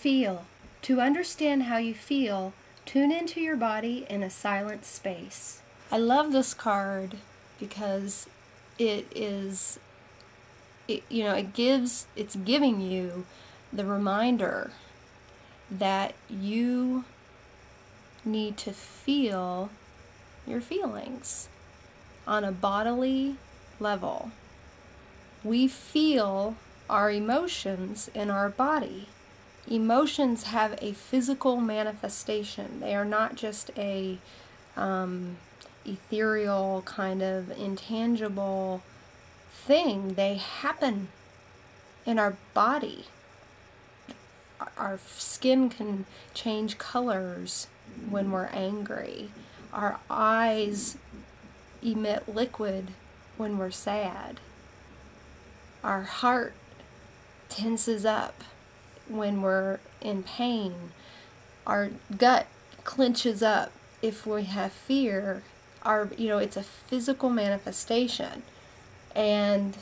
Feel. To understand how you feel, tune into your body in a silent space. I love this card because it's giving you the reminder that you need to feel your feelings on a bodily level. We feel our emotions in our body. Emotions have a physical manifestation. They are not just a ethereal kind of intangible thing. They happen in our body. Our skin can change colors when we're angry. Our eyes emit liquid when we're sad. Our heart tenses up when we're in pain. Our gut clenches up if we have fear. It's a physical manifestation. And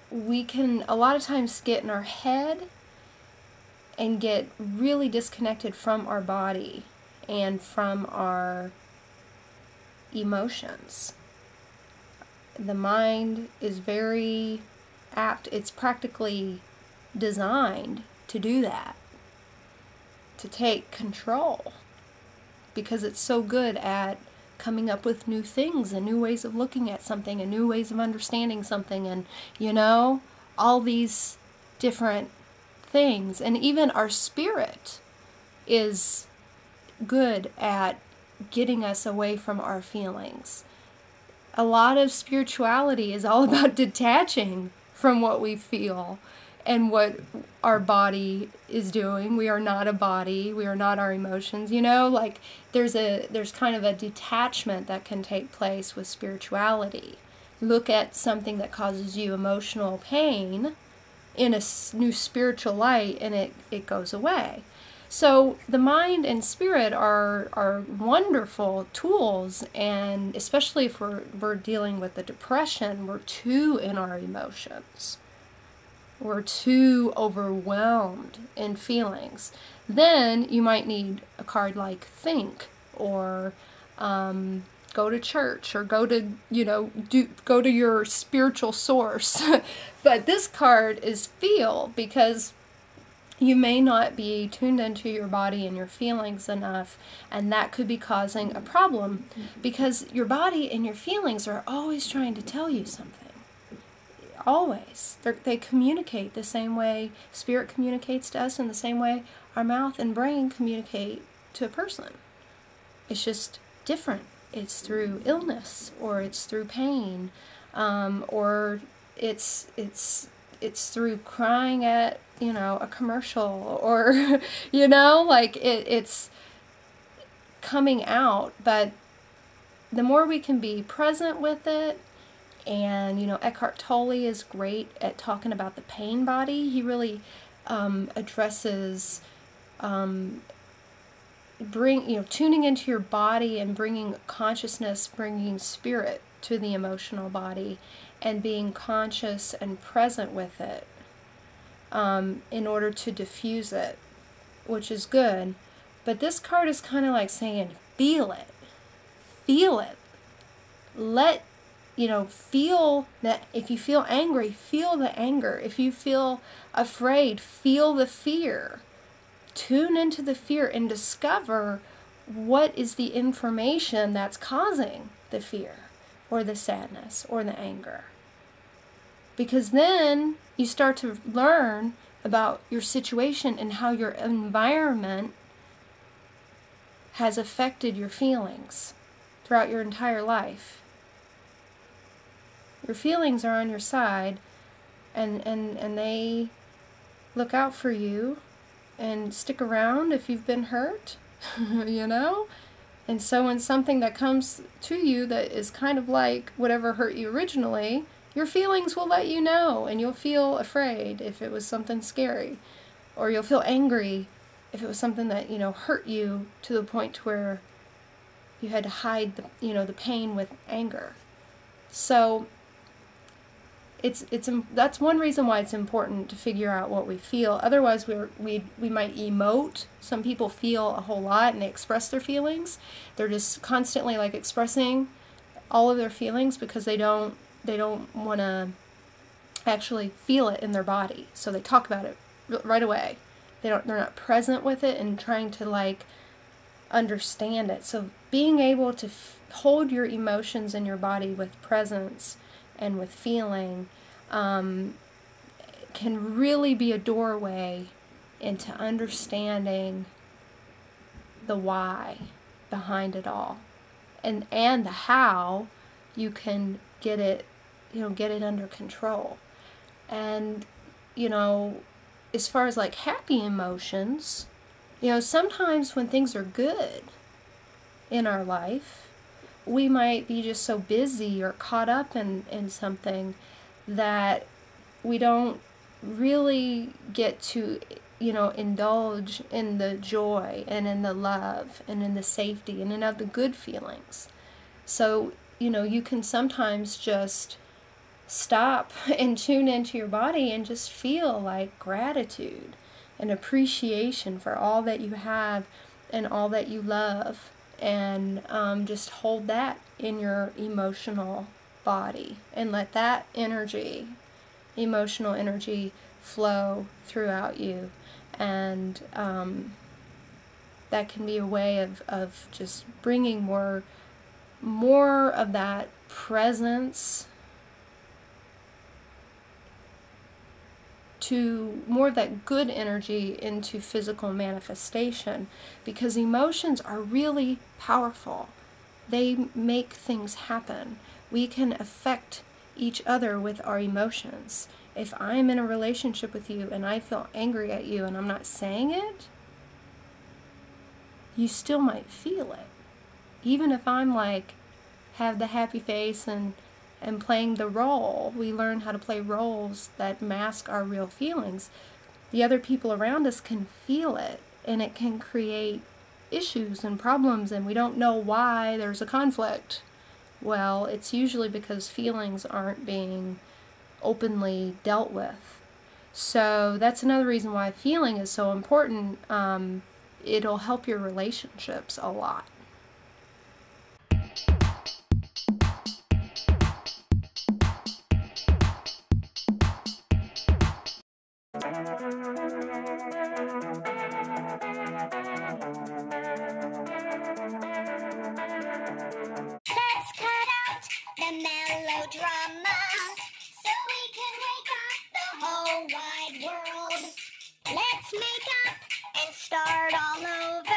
we can a lot of times get in our head and get really disconnected from our body and from our emotions. The mind is very apt, it's practically designed to do that, to take control, because it's so good at coming up with new things and new ways of looking at something and new ways of understanding something, and all these different things. And even our spirit is good at getting us away from our feelings. A lot of spirituality is all about detaching from what we feel and what our body is doing. We are not a body. We are not our emotions. There's kind of a detachment that can take place with spirituality. Look at something that causes you emotional pain in a new spiritual light, and it goes away. So the mind and spirit are wonderful tools, and especially if we're dealing with the depression, we're too in our emotions. We're too overwhelmed in feelings. Then you might need a card like Think, or go to church, or go to your spiritual source. But this card is Feel, because you may not be tuned into your body and your feelings enough, and that could be causing a problem, because your body and your feelings are always trying to tell you something. Always. They communicate the same way spirit communicates to us, and the same way our mouth and brain communicate to a person. It's just different. It's through illness, or it's through pain, or it's through crying at a commercial, or it's coming out. But the more we can be present with it, and Eckhart Tolle is great at talking about the pain body. He really addresses tuning into your body and bringing consciousness, bringing spirit to the emotional body, and being conscious and present with it in order to diffuse it, which is good. But this card is kind of like saying, feel it. Feel it. Feel that. If you feel angry, feel the anger. If you feel afraid, feel the fear. Tune into the fear and discover what is the information that's causing the fear, or the sadness, or the anger. Because then you start to learn about your situation and how your environment has affected your feelings throughout your entire life. Your feelings are on your side, and they look out for you and stick around if you've been hurt, And so when something that comes to you that is kind of like whatever hurt you originally, your feelings will let you know, and you'll feel afraid if it was something scary, or you'll feel angry if it was something that hurt you to the point where you had to hide the pain with anger. So that's one reason why it's important to figure out what we feel. Otherwise, we might emote. Some people feel a whole lot and they express their feelings. They're just constantly like expressing all of their feelings because they don't want to actually feel it in their body. So they talk about it right away. They're not present with it and trying to like understand it. So being able to hold your emotions in your body with presence and with feeling can really be a doorway into understanding the why behind it all, and the how you can get it under control. And as far as like happy emotions, sometimes when things are good in our life, we might be just so busy or caught up in something that we don't really get to, indulge in the joy and in the love and in the safety and in the good feelings. So, you can sometimes just stop and tune into your body and just feel like gratitude and appreciation for all that you have and all that you love, and just hold that in your emotional body and let that emotional energy flow throughout you. And that can be a way of just bringing more of that presence to more of that good energy into physical manifestation, because emotions are really powerful. They make things happen. We can affect each other with our emotions. If I'm in a relationship with you and I feel angry at you and I'm not saying it, you still might feel it. Even if I'm like, have the happy face and playing the role. We learn how to play roles that mask our real feelings. The other people around us can feel it, and it can create issues and problems, and we don't know why there's a conflict. Well, it's usually because feelings aren't being openly dealt with. So that's another reason why feeling is so important. It'll help your relationships a lot. Let's cut out the melodrama so we can wake up the whole wide world. Let's make up and start all over.